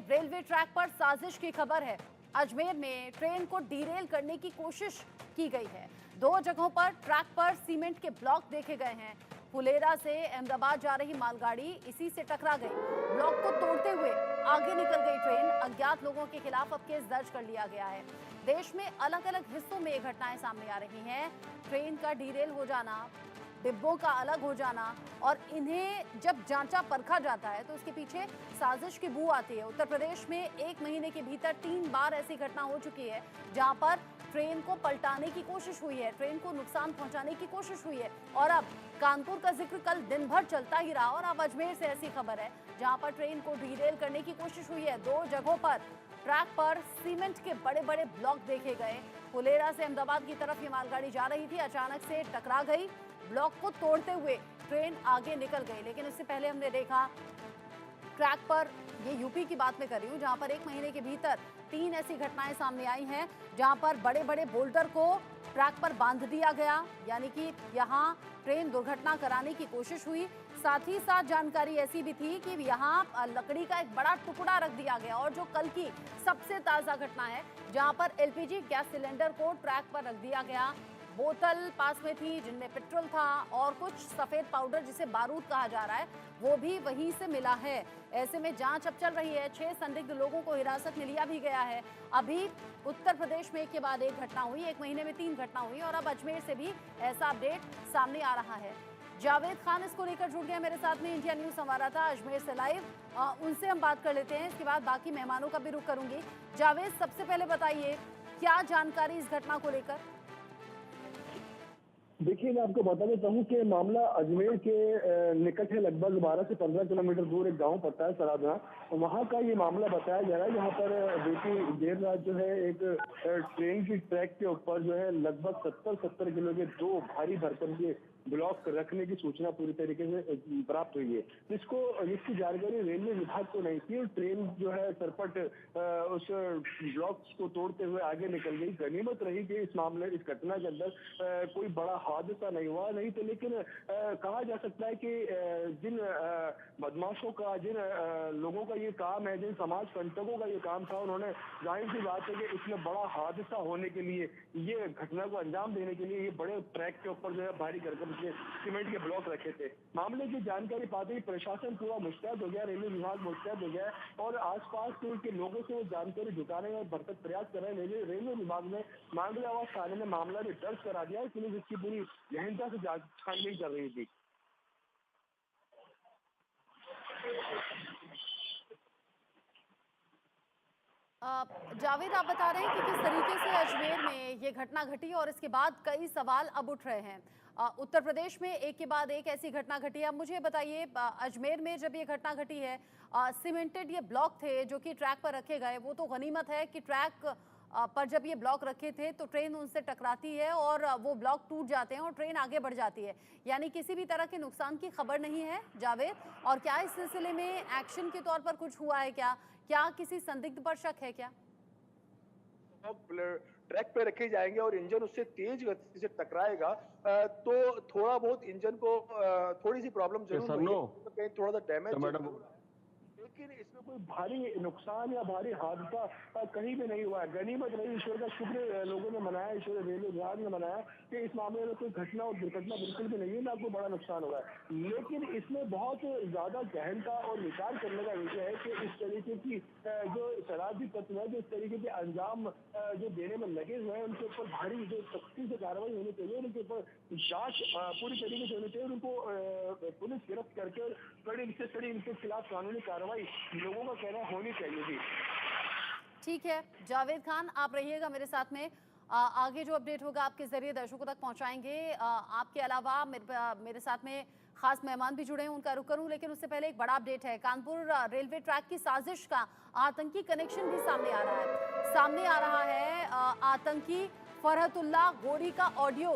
Railway track पर साजिश की खबर है। अजमेर में ट्रेन को डीरेल करने की कोशिश की गई है। 2 जगहों पर ट्रैक पर सीमेंट के ब्लॉक देखे गए हैं। फुलेरा से अहमदाबाद जा रही मालगाड़ी इसी से टकरा गई। ब्लॉक को तोड़ते हुए आगे निकल गई ट्रेन। अज्ञात लोगों के खिलाफ अब केस दर्ज कर लिया गया है। देश में अलग अलग हिस्सों में ये घटनाएं सामने आ रही हैं। ट्रेन का डीरेल हो जाना, डिब्बों का अलग हो जाना, और इन्हें जब जांचा परखा जाता है तो उसके पीछे साजिश की बू आती है। उत्तर प्रदेश में 1 महीने के भीतर 3 बार ऐसी घटना हो चुकी है जहां पर ट्रेन को पलटाने की कोशिश हुई है, ट्रेन को नुकसान पहुंचाने की कोशिश हुई है। और अब कानपुर का जिक्र कल दिन भर चलता ही रहा, और अब अजमेर से ऐसी खबर है जहां पर ट्रेन को डीरेल करने की कोशिश हुई है। 2 जगहों पर ट्रैक पर सीमेंट के बड़े बड़े ब्लॉक देखे गए। फुलेरा से अहमदाबाद की तरफ ये मालगाड़ी जा रही थी, अचानक से टकरा गई। ब्लॉक को तोड़ते हुए ट्रेन आगे निकल गई। लेकिन इससे पहले हमने देखा ट्रैक पर, ये यूपी की बात मैं कर रही हूँ, जहां पर 1 महीने के भीतर 3 ऐसी घटनाएं सामने आई हैं जहां पर बड़े बड़े बोल्डर को ट्रैक पर बांध दिया गया, यानी कि यहां ट्रेन दुर्घटना कराने की कोशिश हुई। साथ ही साथ जानकारी ऐसी भी थी कि यहां लकड़ी का एक बड़ा टुकड़ा रख दिया गया। और जो कल की सबसे ताजा घटना है जहां पर एलपीजी गैस सिलेंडर को ट्रैक पर रख दिया गया। बोतल पास में थी जिनमें पेट्रोल था, और कुछ सफेद पाउडर जिसे बारूद कहा जा रहा है वो भी वहीं से मिला है। ऐसे में जांच अब चल रही है। 6 संदिग्ध लोगों को हिरासत में लिया भी गया है। अभी उत्तर प्रदेश में एक के बाद एक घटना हुई, 1 महीने में 3 घटना हुई, और अब अजमेर से भी ऐसा अपडेट सामने आ रहा है। जावेद खान इसको लेकर जुड़ गए मेरे साथ में, इंडिया न्यूज संवाददाता अजमेर से लाइव। उनसे हम बात कर लेते हैं, इसके बाद बाकी मेहमानों का भी रुख करूंगी। जावेद, सबसे पहले बताइए क्या जानकारी इस घटना को लेकर? देखिए, मैं आपको बताना चाहूँ कि मामला अजमेर के निकट है। लगभग 12 से 15 किलोमीटर दूर एक गांव पड़ता है सरादना। वहां का ये मामला बताया जा रहा है, जहां पर बीती देर रात जो है एक ट्रेन की ट्रैक के ऊपर जो है लगभग 70 किलो के 2 भारी भरकम के ब्लॉक रखने की सूचना पूरी तरीके से प्राप्त हुई है। इसकी जानकारी रेलवे विभाग को नहीं थी, और ट्रेन जो है सरपट उस ब्लॉक्स को तोड़ते हुए आगे निकल गई। गनीमत रही कि इस मामले, इस घटना के अंदर कोई बड़ा हादसा नहीं हुआ, नहीं तो लेकिन कहा जा सकता है कि जिन बदमाशों का, जिन लोगों का ये काम है, जिन समाज कंटकों का ये काम था, उन्होंने जाहिर सी बात है कि इसमें बड़ा हादसा होने के लिए, ये घटना को अंजाम देने के लिए ये बड़े ट्रैक के ऊपर जो है भारी भरकम के सीमेंट के ब्लॉक रखे थे। मामले की जानकारी पाते ही प्रशासन पूरा मुस्तैद हो गया, रेलवे विभाग मुस्तैद हो गया, और आसपास के लोगों से वो जानकारी जुटाने और भरसक प्रयास कर रहे हैं। रेलवे विभाग ने मांगलियावास थाने में मामला भी दर्ज करा दिया है। पुलिस इसकी पूरी गहनता से छानबीन कर रही थी। जावेद, आप बता रहे हैं कि किस तरीके से अजमेर में ये घटना घटी, और इसके बाद कई सवाल अब उठ रहे हैं। उत्तर प्रदेश में एक के बाद एक ऐसी घटना घटी है। अब मुझे बताइए, अजमेर में जब ये घटना घटी है, सीमेंटेड ये ब्लॉक थे जो कि ट्रैक पर रखे गए। वो तो गनीमत है कि ट्रैक पर जब ये ब्लॉक रखे थे तो ट्रेन उनसे टकराती है और वो ब्लॉक टूट जाते हैं और ट्रेन आगे बढ़ जाती है, यानी किसी भी तरह के नुकसान की खबर नहीं है। जावेद, और क्या इस सिलसिले में एक्शन के तौर पर कुछ हुआ है? क्या किसी संदिग्ध पर शक है क्या? ट्रैक पे रखे जाएंगे और इंजन उससे तेज गति से टकराएगा, तो थोड़ा बहुत इंजन को थोड़ी सी प्रॉब्लम जरूर हुई है, तो कहीं थोड़ा सा डैमेज, लेकिन इसमें कोई भारी नुकसान या भारी हादसा कहीं भी नहीं हुआ है। गनीमत रही, ईश्वर का शुक्र लोगों ने मनाया, ईश्वर रेलवे विभाग ने मनाया कि इस मामले में कोई घटना और दुर्घटना बिल्कुल भी नहीं है, ना कोई बड़ा नुकसान हुआ है। लेकिन इसमें बहुत ज्यादा गहनता और विचार करने का विषय है कि इस तरीके की जो शरारती तत्व है, जो इस तरीके के अंजाम जो देने में लगे हुए हैं, उनके ऊपर भारी जो सख्ती से कार्रवाई होनी चाहिए, उनके ऊपर जांच पूरी तरीके से होनी चाहिए, उनको पुलिस गिरफ्त करके कड़ी से कड़ी इनके खिलाफ कानूनी कार्रवाई लोगों का कहना होनी चाहिए। जी ठीक है जावेद खान, आप रहिएगा मेरे साथ में। आगे जो अपडेट होगा आपके जरिए दर्शकों तक पहुंचाएंगे। आपके अलावा मेरे साथ में खास मेहमान भी जुड़े हैं, उनका रुख करूं, लेकिन उससे पहले एक बड़ा अपडेट है। कानपुर रेलवे ट्रैक की साजिश का आतंकी कनेक्शन भी सामने आ रहा है। आतंकी फरहतुल्लाह गोरी का ऑडियो।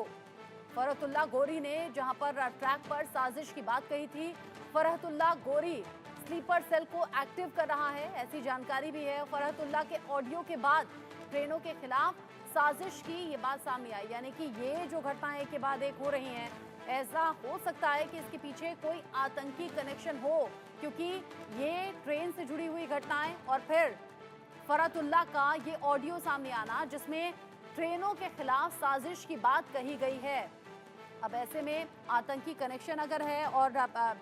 फरहतुल्लाह गोरी ने जहां पर ट्रैक पर साजिश की बात कही थी, फरहतुल्लाह गोरी स्लीपर सेल को एक्टिव कर रहा है, ऐसी जानकारी भी है। फरहतुल्लाह के ऑडियो के बाद ट्रेनों के खिलाफ साजिश की ये बात सामने आई, यानी कि ये जो घटनाएं एक के बाद एक हो रही हैं, ऐसा हो सकता है कि इसके पीछे कोई आतंकी कनेक्शन हो, क्योंकि ये ट्रेन से जुड़ी हुई घटनाएं और फिर फरहतुल्लाह का ये ऑडियो सामने आना जिसमें ट्रेनों के खिलाफ साजिश की बात कही गई है। अब ऐसे में आतंकी कनेक्शन अगर है और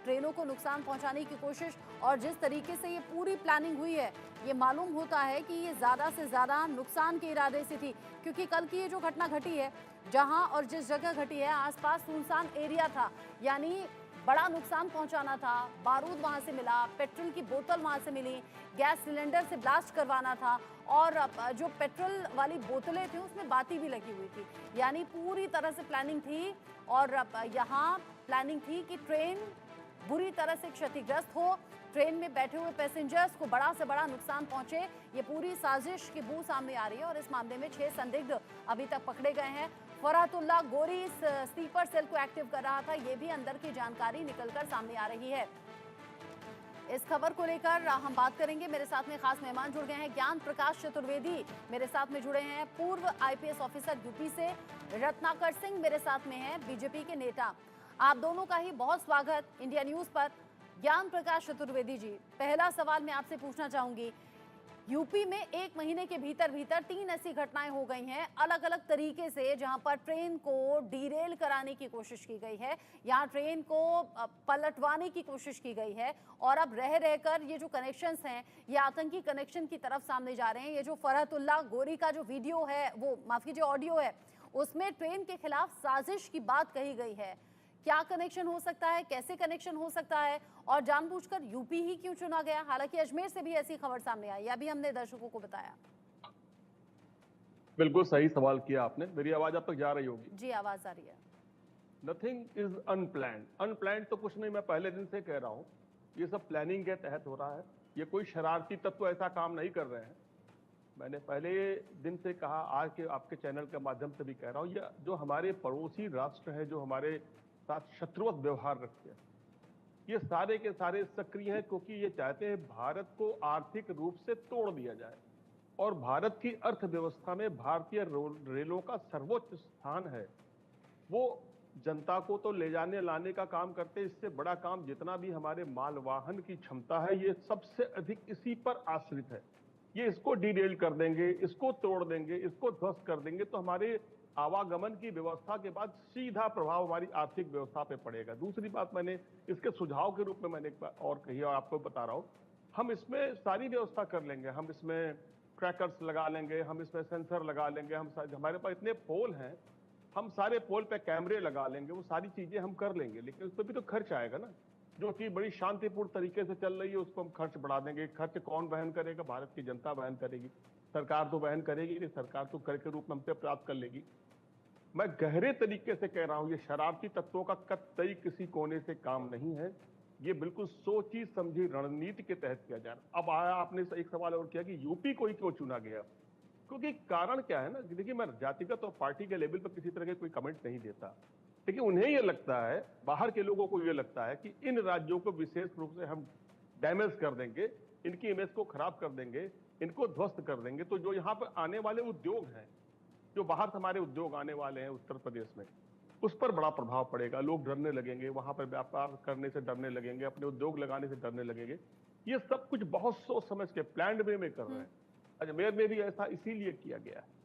ट्रेनों को नुकसान पहुंचाने की कोशिश और जिस तरीके से ये पूरी प्लानिंग हुई है, ये मालूम होता है कि ये ज़्यादा से ज़्यादा नुकसान के इरादे से थी, क्योंकि कल की ये जो घटना घटी है, जहां और जिस जगह घटी है आसपास सुनसान एरिया था, यानी बड़ा नुकसान पहुंचाना था। बारूद वहां से मिला, पेट्रोल की बोतल वहां से मिली, गैस सिलेंडर से ब्लास्ट करवाना था और जो पेट्रोल वाली बोतलें थी उसमें बाती भी लगी हुई थी, यानी पूरी तरह से प्लानिंग थी। और यहाँ प्लानिंग थी कि ट्रेन बुरी तरह से क्षतिग्रस्त हो, ट्रेन में बैठे हुए पैसेंजर्स को बड़ा से बड़ा नुकसान पहुंचे। ये पूरी साजिश की बू सामने आ रही है और इस मामले में 6 संदिग्ध अभी तक पकड़े गए हैं। फरहतुल्लाह गोरी इस स्लीपर सेल को एक्टिव कर रहा था, ये भी अंदर की जानकारी निकलकर सामने आ रही है। इस खबर को लेकर हम बात करेंगे। मेरे साथ में खास मेहमान जुड़ गए हैं, ज्ञान प्रकाश चतुर्वेदी मेरे साथ में जुड़े हैं, पूर्व आईपीएस ऑफिसर यूपी से। रत्नाकर सिंह मेरे साथ में हैं, बीजेपी के नेता। आप दोनों का ही बहुत स्वागत इंडिया न्यूज पर। ज्ञान प्रकाश चतुर्वेदी जी, पहला सवाल मैं आपसे पूछना चाहूंगी, यूपी में 1 महीने के भीतर 3 ऐसी घटनाएं हो गई हैं अलग अलग तरीके से, जहां पर ट्रेन को डीरेल कराने की कोशिश की गई है, यहां ट्रेन को पलटवाने की कोशिश की गई है और अब रह रहकर ये जो कनेक्शंस हैं ये आतंकी कनेक्शन की तरफ सामने जा रहे हैं। ये जो फरहतुल्लाह गोरी का जो वीडियो है, वो माफ कीजिए ऑडियो है, उसमें ट्रेन के खिलाफ साजिश की बात कही गई है। क्या कनेक्शन हो सकता है, कैसे कनेक्शन हो सकता है और जानबूझकर यूपी ही क्यों चुना गया? हालांकि अजमेर से भी ऐसी खबर सामने आई, अभी हमने दर्शकों को बताया। बिल्कुल सही सवाल किया आपने। मेरी आवाज अब तक जा रही होगी? जी, आवाज आ रही है। Nothing is unplanned. अनप्लान्ड तो कुछ नहीं, मैं पहले दिन से कह रहा हूँ, ये सब प्लानिंग के तहत हो रहा है। ये कोई शरारती तत्व ऐसा काम नहीं कर रहे हैं। मैंने पहले दिन से कहा, आज के आपके चैनल के माध्यम से भी कह रहा हूँ, ये जो हमारे पड़ोसी राष्ट्र हैं, जो हमारे साथ शत्रुवत व्यवहार रखते हैं, ये सारे के सारे सक्रिय हैं, क्योंकि ये चाहते हैं भारत को आर्थिक रूप से तोड़ दिया जाए और भारत की अर्थव्यवस्था में भारतीय रेलों का सर्वोच्च स्थान है। वो जनता को तो ले जाने लाने का काम करते हैं, इससे बड़ा काम जितना भी हमारे मालवाहन की क्षमता है, ये सबसे अधिक इसी पर आश्रित है। ये इसको डीरेल कर देंगे, इसको तोड़ देंगे, इसको ध्वस्त कर देंगे, तो हमारे आवागमन की व्यवस्था के बाद सीधा प्रभाव हमारी आर्थिक व्यवस्था पे पड़ेगा। दूसरी बात मैंने इसके सुझाव के रूप में मैंने एक बात और कही और आपको बता रहा हूं, हम इसमें सारी व्यवस्था कर लेंगे, हम इसमें ट्रैकर्स लगा लेंगे, हम इसमें सेंसर लगा लेंगे, हमारे पास इतने पोल हैं, हम सारे पोल पे कैमरे लगा लेंगे, वो सारी चीजें हम कर लेंगे, लेकिन उस पर भी तो खर्च आएगा ना। जो चीज बड़ी शांतिपूर्ण तरीके से चल रही है उसको हम खर्च बढ़ा देंगे। खर्च कौन वहन करेगा? भारत की जनता वहन करेगी, सरकार तो वहन करेगी नहीं, सरकार तो कर के रूप में हमसे प्राप्त कर लेगी। मैं गहरे तरीके से कह रहा हूं, ये शरारती तत्वों का कतई किसी कोने से काम नहीं है, ये बिल्कुल सोची समझी रणनीति के तहत किया जा रहा है। अब आया आपने एक सवाल और किया कि यूपी को ही क्यों चुना गया, क्योंकि कारण क्या है ना, देखिए मैं जातिगत और पार्टी के लेवल पर किसी तरह के कोई कमेंट नहीं देता, लेकिन उन्हें ये लगता है, बाहर के लोगों को ये लगता है कि इन राज्यों को विशेष रूप से हम डैमेज कर देंगे, इनकी इमेज को खराब कर देंगे, इनको ध्वस्त कर देंगे, तो जो यहाँ पर आने वाले उद्योग हैं, जो बाहर से हमारे उद्योग आने वाले हैं उत्तर प्रदेश में, उस पर बड़ा प्रभाव पड़ेगा। लोग डरने लगेंगे, वहां पर व्यापार करने से डरने लगेंगे, अपने उद्योग लगाने से डरने लगेंगे। ये सब कुछ बहुत सोच समझ के प्लान्ड वे में कर रहे हैं। अजमेर में भी ऐसा इसीलिए किया गया है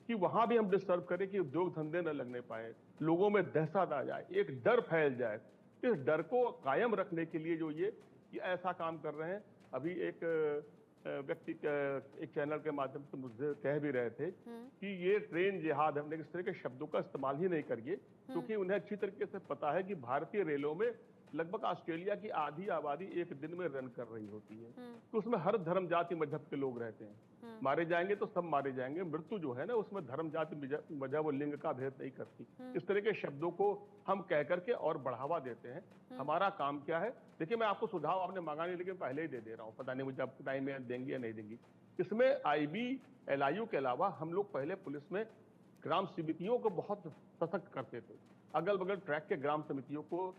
कि वहां भी हम डिस्टर्ब करें कि उद्योग धंधे न लगने पाए, लोगों में दहशत आ जाए, एक डर फैल जाए। इस डर को कायम रखने के लिए जो ये ऐसा काम कर रहे हैं। अभी एक व्यक्ति एक चैनल के माध्यम से मुझे कह भी रहे थे कि ये ट्रेन जिहाद, हमने इस तरह के शब्दों का इस्तेमाल ही नहीं करिए, क्योंकि उन्हें अच्छी तरीके से पता है कि भारतीय रेलों में लगभग ऑस्ट्रेलिया की आधी आबादी एक दिन में रन कर रही होती है, तो उसमें हर धर्म जाति मजहब के लोग रहते हैं। मारे जाएंगे तो सब मारे जाएंगे। मृत्यु जो है ना, उसमें धर्म जाति मजहब और लिंग का भेद नहीं करती। इस तरह के शब्दों को हम कह करके और बढ़ावा देते हैं। हमारा काम क्या है? देखिए, मैं आपको सुझाव आपने मांगा नहीं, लेकिन पहले ही दे दे रहा हूँ, पता नहीं मुझे अब टाइम में देंगे या नहीं देंगी। इसमें IB LIU के अलावा हम लोग पहले पुलिस में ग्राम समितियों को बहुत सशक्त करते थे। अगल बगल ट्रैक के ग्राम समितियों को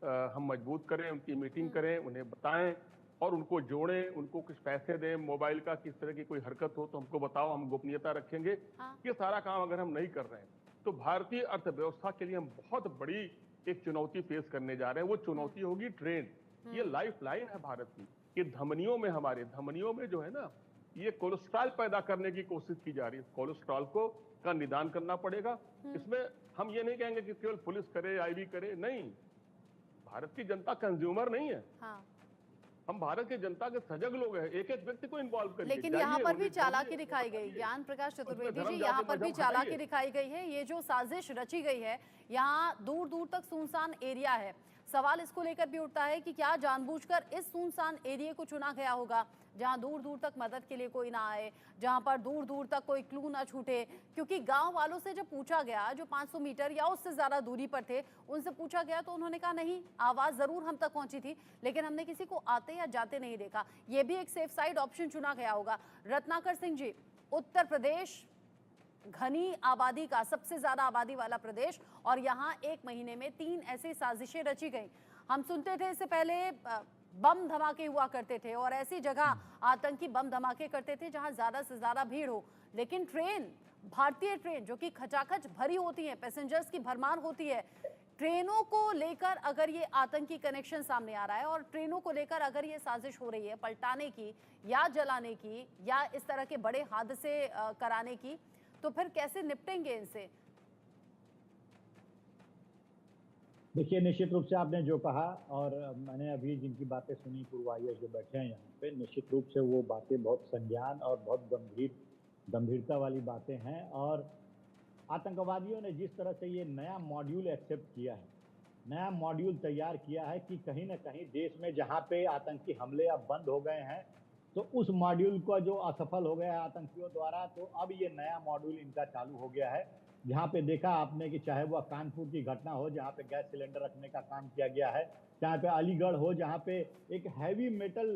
हम मजबूत करें, उनकी मीटिंग करें, उन्हें बताएं और उनको जोड़ें, उनको कुछ पैसे दें, मोबाइल का किस तरह की कोई हरकत हो तो हमको बताओ, हम गोपनीयता रखेंगे। ये सारा काम अगर हम नहीं कर रहे हैं तो भारतीय अर्थव्यवस्था के लिए हम बहुत बड़ी एक चुनौती फेस करने जा रहे हैं। वो चुनौती होगी ट्रेन। ये लाइफ लाइन है भारत की। ये धमनियों में, हमारे धमनियों में जो है ना, ये कोलेस्ट्रॉल पैदा करने की कोशिश की जा रही है। कोलेस्ट्रॉल को का निदान करना पड़ेगा। इसमें हम ये नहीं कहेंगे कि केवल पुलिस करे, आईबी करे, नहीं। भारत की जनता कंज्यूमर नहीं है। हाँ। हम भारत की जनता के सजग लोग हैं। एक एक व्यक्ति को इन्वॉल्व करिए। लेकिन यहाँ पर भी चालाकी दिखाई गई, ज्ञान प्रकाश चतुर्वेदी जी, यहाँ पर भी चालाकी दिखाई गई है। ये जो साजिश रची गई है, यहाँ दूर दूर तक सुनसान एरिया है। सवाल इसको लेकर भी उठता है कि क्या जानबूझकर इस सुनसान एरिया को चुना गया होगा, जहां दूर दूर तक मदद के लिए कोई ना आए, जहां पर दूर दूर तक कोई क्लू ना छूटे। क्योंकि गांव वालों से जब पूछा गया, जो 500 मीटर या उससे ज्यादा दूरी पर थे, उनसे पूछा गया तो उन्होंने कहा नहीं, आवाज जरूर हम तक पहुंची थी, लेकिन हमने किसी को आते या जाते नहीं देखा। ये भी एक सेफ साइड ऑप्शन चुना गया होगा। रत्नाकर सिंह जी, उत्तर प्रदेश घनी आबादी का, सबसे ज्यादा आबादी वाला प्रदेश, और यहाँ एक महीने में 3 ऐसी साजिशें रची गई। हम सुनते थे इससे पहले बम धमाके हुआ करते थे, और ऐसी जगह आतंकी बम धमाके करते थे जहां ज्यादा से ज्यादा भीड़ हो। लेकिन ट्रेन, भारतीय ट्रेन जो कि खचाखच भरी होती है, पैसेंजर्स की भरमार होती है, ट्रेनों को लेकर अगर ये आतंकी कनेक्शन सामने आ रहा है, और ट्रेनों को लेकर अगर ये साजिश हो रही है पलटाने की या जलाने की या इस तरह के बड़े हादसे कराने की, तो फिर कैसे निपटेंगे इनसे? देखिए, निश्चित रूप से आपने जो कहा, और मैंने अभी जिनकी बातें सुनी, पूर्वाइया जो बैठे हैं यहाँ पे, निश्चित रूप से वो बातें बहुत संज्ञान और बहुत गंभीरता वाली बातें हैं। और आतंकवादियों ने जिस तरह से ये नया मॉड्यूल एक्सेप्ट किया है, नया मॉड्यूल तैयार किया है कि कहीं ना कहीं देश में जहाँ पे आतंकी हमले अब बंद हो गए हैं, तो उस मॉड्यूल का जो असफल हो गया है आतंकियों द्वारा, तो अब ये नया मॉड्यूल इनका चालू हो गया है। जहाँ पे देखा आपने कि चाहे वह कानपुर की घटना हो, जहाँ पे गैस सिलेंडर रखने का काम किया गया है, चाहे पे अलीगढ़ हो, जहाँ पे एक हैवी मेटल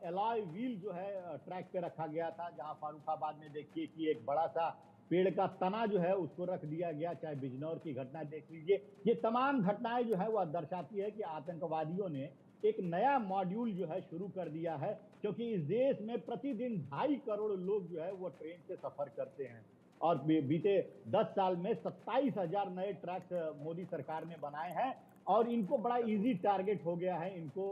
एलॉय व्हील जो है ट्रैक पे रखा गया था, जहाँ फारुखाबाद में देखिए कि एक बड़ा सा पेड़ का तना जो है उसको रख दिया गया, चाहे बिजनौर की घटना देख लीजिए। ये तमाम घटनाएं जो है वह दर्शाती है कि आतंकवादियों ने एक नया मॉड्यूल जो है शुरू कर दिया है, क्योंकि इस देश में प्रतिदिन 2.5 करोड़ लोग जो है वो ट्रेन से सफर करते हैं, और बीते 10 साल में 27,000 नए ट्रैक्स मोदी सरकार ने बनाए हैं, और इनको बड़ा इजी टारगेट हो गया है इनको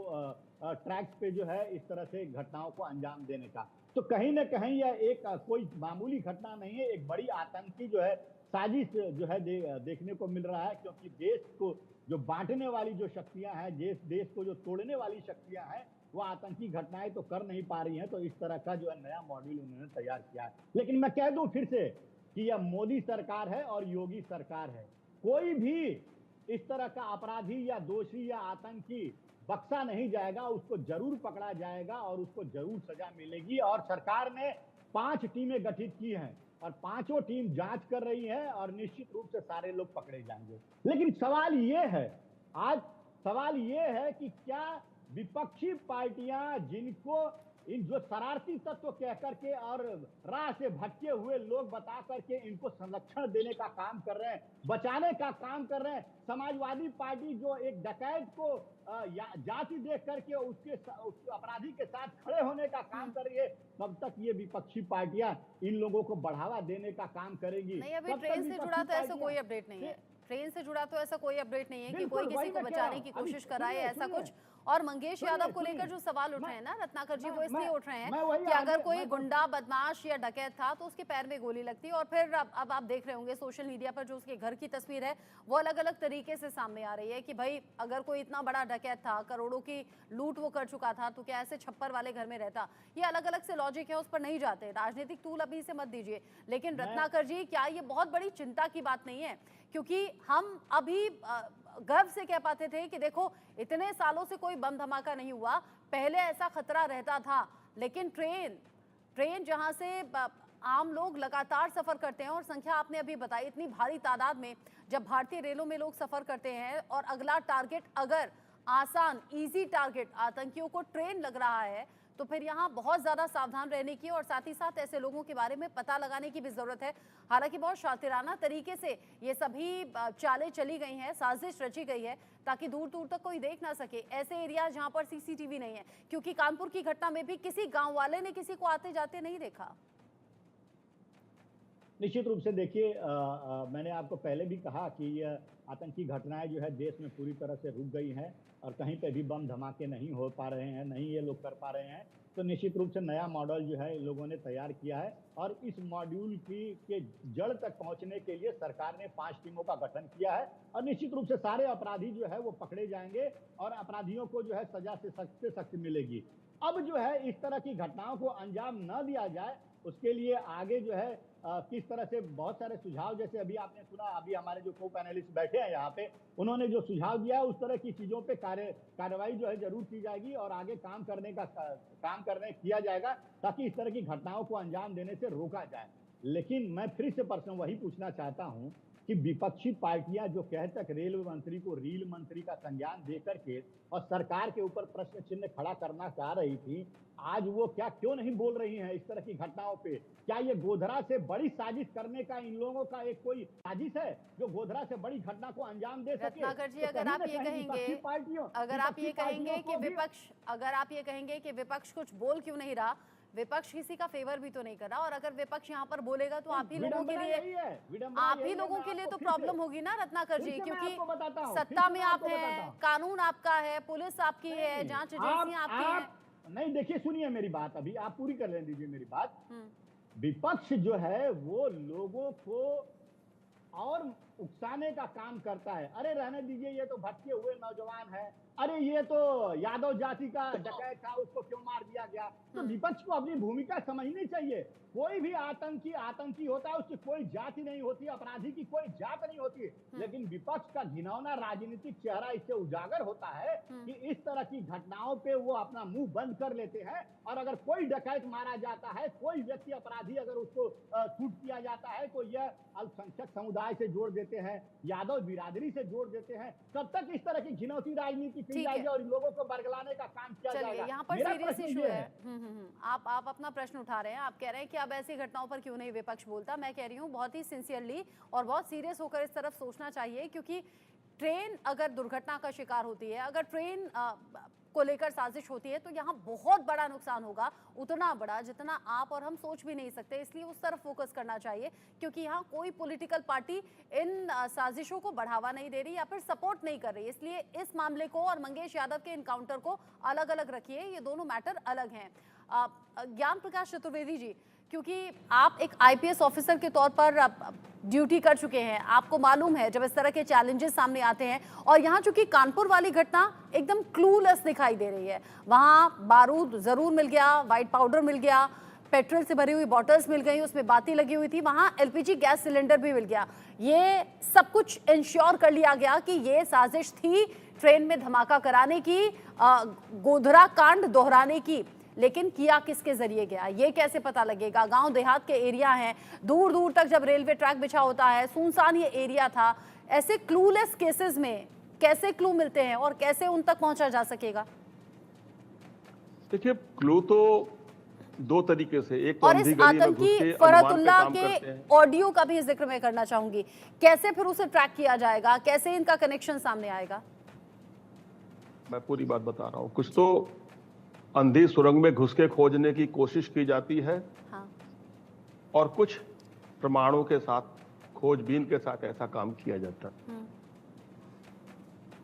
ट्रैक्स पे जो है इस तरह से घटनाओं को अंजाम देने का। तो कहीं ना कहीं यह एक कोई मामूली घटना नहीं है, एक बड़ी आतंकी जो है साजिश जो है देखने को मिल रहा है, क्योंकि देश को जो बांटने वाली जो शक्तियां हैं, देश को जो तोड़ने वाली शक्तियां हैं, वो आतंकी घटनाएं तो कर नहीं पा रही हैं। तो इस तरह का जो है नया मॉड्यूल उन्होंने तैयार किया है। लेकिन मैं कह दूं फिर से कि यह मोदी सरकार है और योगी सरकार है। कोई भी इस तरह का अपराधी या दोषी या आतंकी बख्शा नहीं जाएगा, उसको जरूर पकड़ा जाएगा और उसको जरूर सजा मिलेगी। और सरकार ने 5 टीमें गठित की हैं, और 5 टीम जांच कर रही है, और निश्चित रूप से सारे लोग पकड़े जाएंगे। लेकिन सवाल ये है, आज सवाल ये है कि क्या विपक्षी पार्टियां, जिनको इन जो शरारती तत्व कह करके और राह से भटके हुए लोग बता करके इनको संरक्षण देने का काम कर रहे हैं, बचाने का काम कर रहे हैं, समाजवादी पार्टी जो एक डकैत को जाति देख करके उसके अपराधी के साथ खड़े होने का काम कर रही है, तब तक ये विपक्षी पार्टियां इन लोगों को बढ़ावा देने का काम करेंगी। नहीं, अभी ट्रेन से जुड़ा तो ऐसा कोई अपडेट नहीं है। ट्रेन से जुड़ा तो ऐसा कोई अपडेट नहीं है कि कोई किसी को बचाने की कोशिश कराए, ऐसा कुछ। और मंगेश यादव को लेकर जो सवाल उठ रहे हैं ना रत्नाकर जी, वो इसलिए उठ रहे हैं कि अगर कोई गुंडा, बदमाश या डकैत था तो उसके पैर में गोली लगती, और फिर अब आप देख रहे होंगे सोशल मीडिया पर जो उसके घर की तस्वीर है वो अलग अलग तरीके से सामने आ रही है कि भाई अगर कोई इतना बड़ा डकैत था, करोड़ों की लूट वो कर चुका था, तो क्या ऐसे छप्पर वाले घर में रहता? ये अलग अलग से लॉजिक है, उस पर नहीं जाते, राजनीतिक टूल अभी से मत दीजिए। लेकिन रत्नाकर जी, क्या ये बहुत बड़ी चिंता की बात नहीं है? क्योंकि हम अभी गर्व से कह पाते थे कि देखो इतने सालों से कोई बम धमाका नहीं हुआ, पहले ऐसा खतरा रहता था, लेकिन ट्रेन जहां से आम लोग लगातार सफर करते हैं, और संख्या आपने अभी बताई इतनी भारी तादाद में जब भारतीय रेलों में लोग सफर करते हैं, और अगला टारगेट अगर आसान इजी टारगेट आतंकियों को ट्रेन लग रहा है, तो फिर यहाँ बहुत ज्यादा सावधान रहने की और साथ ही साथ ऐसे लोगों के बारे में पता लगाने की भी जरूरत है। हालांकि बहुत शातिराना तरीके से ये सभी चालें चली गई हैं, साजिश रची गई है ताकि दूर दूर तक कोई देख ना सके, ऐसे एरिया जहां पर सीसीटीवी नहीं है। क्योंकि कानपुर की घटना में भी किसी गांव वाले ने किसी को आते जाते नहीं देखा। निश्चित रूप से देखिए, मैंने आपको पहले भी कहा कि ये आतंकी घटनाएं जो है देश में पूरी तरह से रुक गई हैं और कहीं पे भी बम धमाके नहीं हो पा रहे हैं, नहीं ये लोग कर पा रहे हैं। तो निश्चित रूप से नया मॉडल जो है लोगों ने तैयार किया है और इस मॉड्यूल के जड़ तक पहुंचने के लिए सरकार ने 5 टीमों का गठन किया है और निश्चित रूप से सारे अपराधी जो है वो पकड़े जाएंगे और अपराधियों को जो है सजा से सख्त मिलेगी। अब जो है इस तरह की घटनाओं को अंजाम न दिया जाए, उसके लिए आगे जो है किस तरह से बहुत सारे सुझाव, जैसे अभी आपने सुना, अभी हमारे जो को पैनलिस्ट बैठे हैं यहाँ पे, उन्होंने जो सुझाव दिया है उस तरह की चीजों पे कार्रवाई जो है जरूर की जाएगी और आगे काम करने किया जाएगा ताकि इस तरह की घटनाओं को अंजाम देने से रोका जाए। लेकिन मैं फिर से प्रश्न वही पूछना चाहता हूँ कि विपक्षी पार्टियां जो कह तक रेलवे मंत्री को रील मंत्री का संज्ञान देकर के और सरकार के ऊपर प्रश्न चिन्ह खड़ा करना चाह रही थी, आज वो क्यों नहीं बोल रही हैं इस तरह की घटनाओं पे? क्या ये गोधरा से बड़ी साजिश करने का इन लोगों का एक कोई साजिश है जो गोधरा से बड़ी घटना को अंजाम दे सके? रत्नाकर जी, अगर आप ये कहेंगे कि विपक्ष कुछ बोल क्यों नहीं रहा, विपक्ष किसी का फेवर भी तो नहीं कर रहा, और अगर विपक्ष यहाँ पर बोलेगा तो आप ही लोगों के लिए तो प्रॉब्लम होगी ना रत्नाकर जी, क्योंकि सत्ता में आप हैं, कानून आपका है, पुलिस आपकी है, जांच एजेंसी आपकी है। नहीं, देखिए, सुनिए मेरी बात, अभी आप पूरी कर लेने दीजिए मेरी बात। विपक्ष जो है वो लोगों को और उकसाने का काम करता है। अरे रहने दीजिए, ये तो भटके हुए नौजवान है, अरे ये तो यादव जाति का डकैत था, उसको क्यों मार दिया गया? तो विपक्ष को अपनी भूमिका समझनी चाहिए। कोई भी आतंकी होता है, उसकी कोई जाति नहीं होती, अपराधी की कोई जात नहीं होती, लेकिन विपक्ष का घिनौना राजनीतिक चेहरा इससे उजागर होता है कि इस तरह की घटनाओं पे वो अपना मुंह बंद कर लेते हैं। और अगर कोई डकैत मारा जाता है, कोई व्यक्ति अपराधी अगर उसको शूट किया जाता है, तो यह अल्पसंख्यक समुदाय से जोड़ देते हैं, यादव बिरादरी से जोड़ देते हैं। कब तक इस तरह की घिनौती राजनीति की जाएगी और लोगों को बरगलाने का काम किया जाएगा? यहाँ पर सीरियस इशू है। आप अपना प्रश्न उठा रहे हैं, आप कह रहे हैं कि अब ऐसी घटनाओं पर क्यों नहीं विपक्ष बोलता। मैं कह रही हूँ बहुत ही सिंसियरली और बहुत सीरियस होकर इस तरफ सोचना चाहिए, क्योंकि ट्रेन अगर दुर्घटना का शिकार होती है, अगर ट्रेन को लेकर साजिश होती है, तो यहाँ बहुत बड़ा नुकसान होगा, उतना बड़ा जितना आप और हम सोच भी नहीं सकते। इसलिए उस तरफ फोकस करना चाहिए, क्योंकि यहाँ कोई पॉलिटिकल पार्टी इन साजिशों को बढ़ावा नहीं दे रही या फिर सपोर्ट नहीं कर रही। इसलिए इस मामले को और मंगेश यादव के इनकाउंटर को अलग अलग रखिए, ये दोनों मैटर अलग हैं। ज्ञान प्रकाश चतुर्वेदी जी, क्योंकि आप एक आईपीएस ऑफिसर के तौर पर ड्यूटी कर चुके हैं, आपको मालूम है जब इस तरह के चैलेंजेस सामने आते हैं, और यहाँ चूंकि कानपुर वाली घटना एकदम क्लूलेस दिखाई दे रही है, वहाँ बारूद जरूर मिल गया, व्हाइट पाउडर मिल गया, पेट्रोल से भरी हुई बॉटल्स मिल गई, उसमें बाती लगी हुई थी, वहाँ एलपीजी गैस सिलेंडर भी मिल गया। ये सब कुछ इंश्योर कर लिया गया कि ये साजिश थी ट्रेन में धमाका कराने की, गोधरा कांड दोहराने की। लेकिन किया किसके जरिए गया, ये कैसे पता लगेगा? गांव देहात के एरिया हैं, दूर दूर तक जब रेलवे ट्रैक बिछा होता है, सुनसान ये एरिया था। ऐसे क्लूलेस केसेस में कैसे क्लू मिलते हैं और कैसे उन तक पहुंचा जा सकेगा? देखिए, क्लू तो दो तरीके से, एक तो और इस आतंकी फरहतुल्लाह के ऑडियो का भी जिक्र मैं करना चाहूंगी, कैसे फिर उसे ट्रैक किया जाएगा, कैसे इनका कनेक्शन सामने आएगा? मैं पूरी बात बता रहा हूँ। कुछ तो अंधी सुरंग में घुस के खोजने की कोशिश की जाती है, हाँ। और कुछ प्रमाणों के साथ, खोजबीन के साथ ऐसा काम किया जाता है।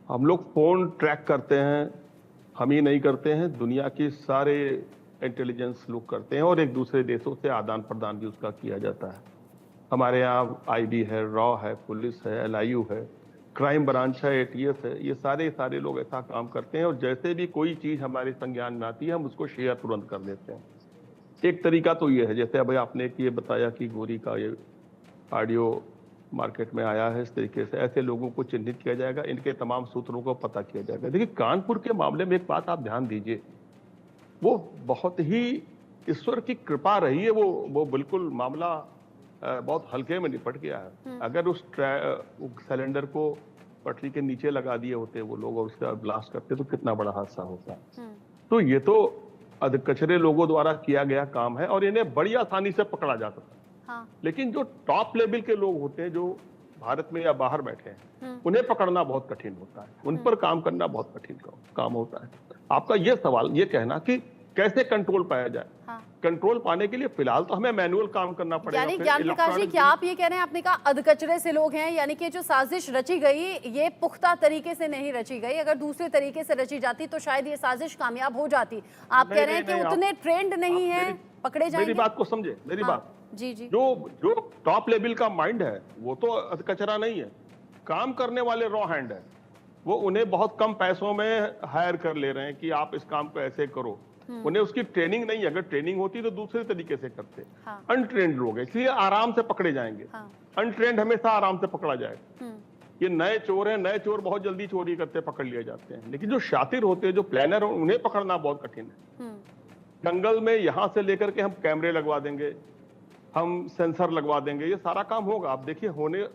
हम लोग फोन ट्रैक करते हैं, हम ही नहीं करते हैं, दुनिया की सारे इंटेलिजेंस लोग करते हैं और एक दूसरे देशों से आदान प्रदान भी उसका किया जाता है। हमारे यहाँ आईबी है, रॉ है, पुलिस है, एलआईयू है, क्राइम ब्रांच है, एटीएस है, ये सारे लोग ऐसा काम करते हैं और जैसे भी कोई चीज हमारे संज्ञान में आती है हम उसको शेयर तुरंत कर देते हैं। एक तरीका तो ये है, जैसे अभी आपने ये बताया कि गोरी का ये ऑडियो मार्केट में आया है, इस तरीके से ऐसे लोगों को चिन्हित किया जाएगा, इनके तमाम सूत्रों को पता किया जाएगा। देखिए, कानपुर के मामले में एक बात आप ध्यान दीजिए, वो बहुत ही ईश्वर की कृपा रही है, वो बिल्कुल मामला बहुत हल्के में निपट गया है। अगर उस सिलेंडर को पटरी के नीचे लगा दिए होते वो लोग और उसका ब्लास्ट करते तो कितना बड़ा हादसा होता। तो ये तो अधकचरे लोगों द्वारा किया गया काम है और इन्हें बड़ी आसानी से पकड़ा जा सकता है। हाँ। लेकिन जो टॉप लेवल के लोग होते हैं, जो भारत में या बाहर बैठे हैं, उन्हें पकड़ना बहुत कठिन होता है, उन पर काम करना बहुत कठिन काम होता है। आपका ये सवाल, ये कहना कि कैसे कंट्रोल पाया जाए, हाँ। कंट्रोल पाने के लिए फिलहाल तो हमें मैनुअल काम करना पड़ेगा। यानी ज्ञान प्रकाश जी, क्या आप ये कह रहे हैं, आपने कहा अधकचरे से लोग हैं, यानी कि जो साजिश रची गई ये पुख्ता तरीके से नहीं रची गई। अगर दूसरे तरीके से रची जाती तो शायद ये साजिश कामयाब हो जाती। आप कह रहे हैं कि उतने ट्रेंड नहीं है, पकड़े जाएंगे। मेरी बात को समझे, मेरी बात जी जी। जो टॉप लेवल का माइंड है वो तो अधकचरा नहीं है, काम करने वाले रॉ हैंड है, वो उन्हें बहुत कम पैसों में हायर कर ले रहे हैं कि आप इस काम को ऐसे करो। उन्हें उसकी ट्रेनिंग नहीं है, अगर ट्रेनिंग होती तो दूसरे तरीके से करते। अनट्रेंड लोग हैं, इसलिए आराम से पकड़े जाएंगे। अनट्रेंड हमेशा आराम से पकड़ा जाएगा। ये नए चोर हैं, नए चोर बहुत जल्दी चोरी करते पकड़ लिए जाते हैं, लेकिन जो शातिर होते हैं, जो प्लानर, उन्हें पकड़ना बहुत कठिन है। जंगल में यहां से लेकर के हम कैमरे लगवा देंगे, हम सेंसर लगवा देंगे, ये सारा काम होगा। आप देखिए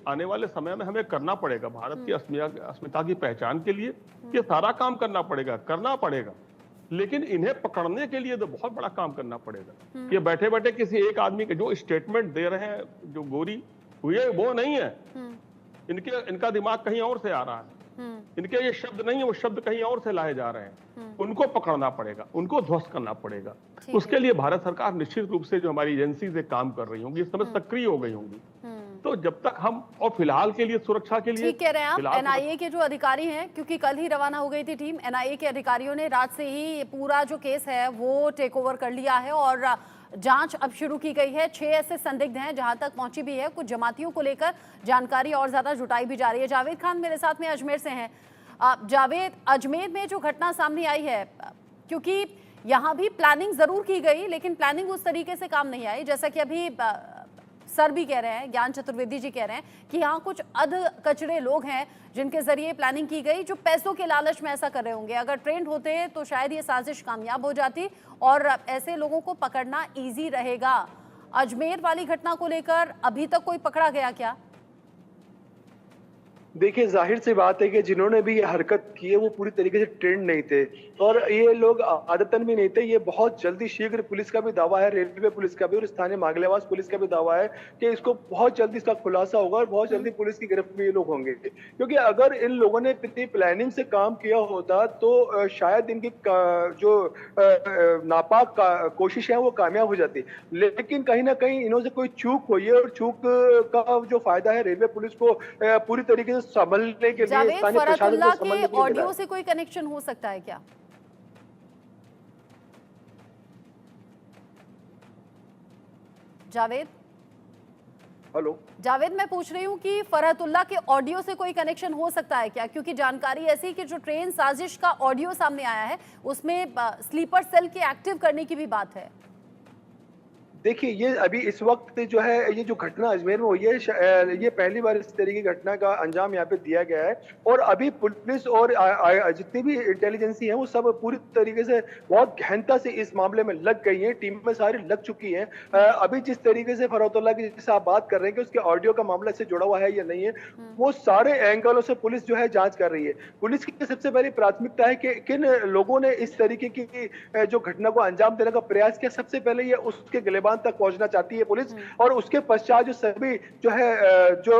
आने वाले समय में हमें करना पड़ेगा, भारत की अस्मिता की पहचान के लिए ये सारा काम करना पड़ेगा। लेकिन इन्हें पकड़ने के लिए तो बहुत बड़ा काम करना पड़ेगा। ये बैठे बैठे किसी एक आदमी के जो स्टेटमेंट दे रहे हैं, जो गोरी हुए, वो नहीं है। इनका दिमाग कहीं और से आ रहा है, इनके ये शब्द नहीं है, वो शब्द कहीं और से लाए जा रहे हैं। उनको पकड़ना पड़ेगा, उनको ध्वस्त करना पड़ेगा। उसके लिए भारत सरकार निश्चित रूप से जो हमारी एजेंसी से काम कर रही होंगी, इस समय सक्रिय हो गई होंगी। तो जब तक हम, और फिलहाल के लिए सुरक्षा के लिए, ठीक कह रहे हैं आप, एनआईए के जो अधिकारी हैं, क्योंकि कल ही रवाना हो गई थी टीम, एनआईए के अधिकारियों ने रात से ही पूरा जो केस है वो टेक ओवर कर लिया है और जांच अब शुरू की गई है। 6 ऐसे संदिग्ध हैं, जहां तक पहुंची भी है। कुछ जमातियों को लेकर जानकारी और ज्यादा जुटाई भी जा रही है। जावेद खान मेरे साथ में अजमेर से हैं। जावेद, अजमेर में जो घटना सामने आई है, क्योंकि यहाँ भी प्लानिंग जरूर की गई, लेकिन प्लानिंग उस तरीके से काम नहीं आई, जैसा कि अभी सर भी कह रहे हैं, ज्ञान चतुर्वेदी जी कह रहे हैं कि यहाँ कुछ अध कचरे लोग हैं जिनके जरिए प्लानिंग की गई, जो पैसों के लालच में ऐसा कर रहे होंगे। अगर ट्रेंड होते तो शायद ये साजिश कामयाब हो जाती और ऐसे लोगों को पकड़ना इजी रहेगा। अजमेर वाली घटना को लेकर अभी तक कोई पकड़ा गया क्या? देखिए, जाहिर सी बात है कि जिन्होंने भी ये हरकत की है वो पूरी तरीके से ट्रेंड नहीं थे और ये लोग आदतन भी नहीं थे। ये बहुत जल्दी शीघ्र, पुलिस का भी दावा है, रेलवे पुलिस का भी और स्थानीय मांगलेवास पुलिस का भी दावा है कि इसको बहुत जल्दी इसका खुलासा होगा और बहुत जल्दी पुलिस की गिरफ्त में ये लोग होंगे। क्योंकि अगर इन लोगों ने इतनी प्लानिंग से काम किया होता तो शायद इनकी जो नापाक कोशिश है वो कामयाब हो जाती, लेकिन कहीं ना कहीं इन्हों से कोई चूक हुई है और चूक का जो फायदा है रेलवे पुलिस को पूरी तरीके से संभलने के लिए, फरहतुल्लाह के ऑडियो से कोई कनेक्शन हो सकता है क्या? जावेद, हेलो जावेद, मैं पूछ रही हूँ कि फरहतुल्लाह के ऑडियो से कोई कनेक्शन हो सकता है क्या? क्योंकि जानकारी ऐसी कि जो ट्रेन साजिश का ऑडियो सामने आया है उसमें स्लीपर सेल के एक्टिव करने की भी बात है। देखिए, ये अभी इस वक्त जो है, ये जो घटना अजमेर में हुई है, ये पहली बार इस तरीके की घटना का अंजाम यहाँ पे दिया गया है और अभी पुलिस और जितनी भी इंटेलिजेंसी है वो सब पूरी तरीके से बहुत गहनता से इस मामले में लग गई है। टीम में सारी लग चुकी है। अभी जिस तरीके से फरहतुल्लाह की जिससे आप बात कर रहे हैं कि उसके ऑडियो का मामला इससे जुड़ा हुआ है या नहीं है, वो सारे एंगलों से पुलिस जो है जांच कर रही है। पुलिस की सबसे पहली प्राथमिकता है कि किन लोगों ने इस तरीके की जो घटना को अंजाम देने का प्रयास किया। सबसे पहले ये उसके गिलेबान तक पहुंचना चाहती है पुलिस और उसके पश्चात जो सभी जो है जो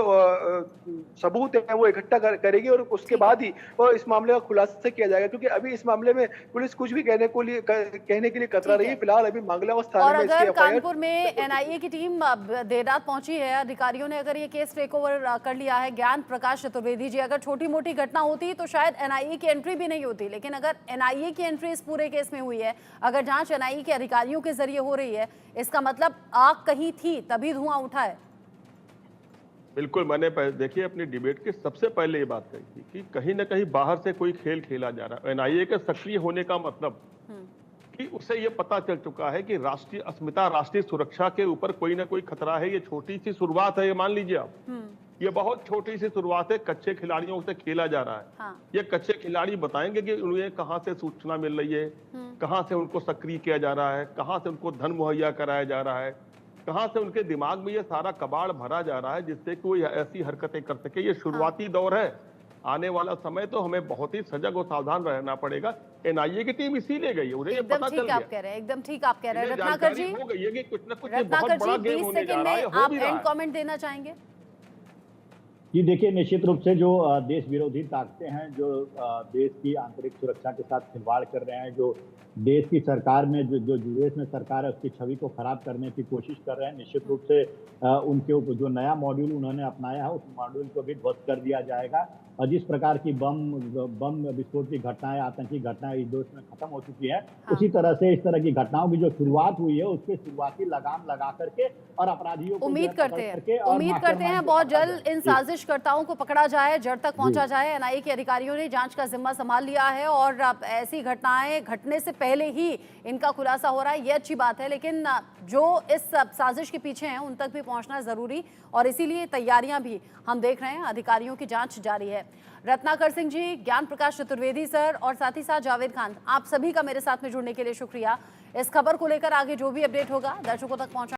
सबूत है वो इकट्ठा करेगी और उसके बाद ही इस मामले का खुलासा किया जाएगा। क्योंकि अभी इस मामले में पुलिस कुछ भी कहने के लिए कतरा रही है। फिलहाल अभी मांगलेवास थाने में अगर कानपुर में एनआईए की टीम देर रात पहुंची है, अधिकारियों ने अगर ये केस टेक ओवर कर लिया है, ज्ञान प्रकाश चतुर्वेदी जी, अगर छोटी मोटी घटना होती तो शायद एनआईए की एंट्री भी नहीं होती, लेकिन अगर एनआईए की एंट्री इस पूरे केस में हुई है, अगर जांच एनआईए के अधिकारियों के जरिए हो रही है, इसका मतलब आग कहीं थी तभी धुआं उठा है। बिल्कुल, मैंने देखिए अपनी डिबेट के सबसे पहले ये बात कही थी कि कहीं ना कहीं बाहर से कोई खेल खेला जा रहा है। एनआईए के सक्रिय होने का मतलब कि उसे ये पता चल चुका है कि राष्ट्रीय अस्मिता, राष्ट्रीय सुरक्षा के ऊपर कोई ना कोई खतरा है। ये छोटी सी शुरुआत है, ये मान लीजिए आप, ये बहुत छोटी सी शुरुआत है। कच्चे खिलाड़ियों से खेला जा रहा है। हाँ। ये कच्चे खिलाड़ी बताएंगे कि उन्हें कहां से सूचना मिल रही है, कहां से उनको सक्रिय किया जा रहा है, कहां से उनको धन मुहैया कराया जा रहा है, कहां से उनके दिमाग में ये सारा कबाड़ भरा जा रहा है जिससे कोई ऐसी हरकतें कर सके। ये शुरुआती दौर है। आने वाला समय तो हमें बहुत ही सजग और सावधान रहना पड़ेगा। एनआईए की टीम इसीलिए गई है, उन्हें ये पता चल गया। आप कह रहे हैं, एकदम ठीक आप कह रहे हैं। रत्नाकर जी, हो गई है कि कुछ ना कुछ बहुत बड़ा गेम होने जा रहा है। आप एंड कमेंट देना चाहेंगे? जी देखिए, निश्चित रूप से जो देश विरोधी ताकतें हैं, जो देश की आंतरिक सुरक्षा के साथ खिलवाड़ कर रहे हैं, जो देश की सरकार में जो जो देश में सरकार है उसकी छवि को खराब करने की कोशिश कर रहे हैं, निश्चित रूप से उनके ऊपर जो नया मॉड्यूल उन्होंने अपनाया है, उस मॉड्यूल को भी ध्वस्त कर दिया जाएगा। और जिस प्रकार की बम विस्फोट की घटनाएं, आतंकी घटनाएं इस देश में खत्म हो चुकी है, हाँ। उसी तरह से इस तरह की घटनाओं की जो शुरुआत हुई है, उसके शुरुआती लगाम लगा करके और अपराधियों को उम्मीद पकड़ करते करके हैं और उम्मीद करते हैं मास्टरमाइंड को बहुत पकड़ा जल्द जाए। इन जी। साजिशकर्ताओं को पकड़ा जाए, जड़ तक पहुंचा जी। जाए। एनआईए के अधिकारियों ने जांच का जिम्मा संभाल लिया है और अब ऐसी घटनाएं घटने से पहले ही इनका खुलासा हो रहा है, ये अच्छी बात है। लेकिन जो इस साजिश के पीछे हैं उन तक भी पहुंचना जरूरी, और इसीलिए तैयारियां भी हम देख रहे हैं, अधिकारियों की जांच जारी है। रत्नाकर सिंह जी, ज्ञान प्रकाश चतुर्वेदी सर और साथ ही साथ जावेद खान, आप सभी का मेरे साथ में जुड़ने के लिए शुक्रिया। इस खबर को लेकर आगे जो भी अपडेट होगा दर्शकों तक पहुंचा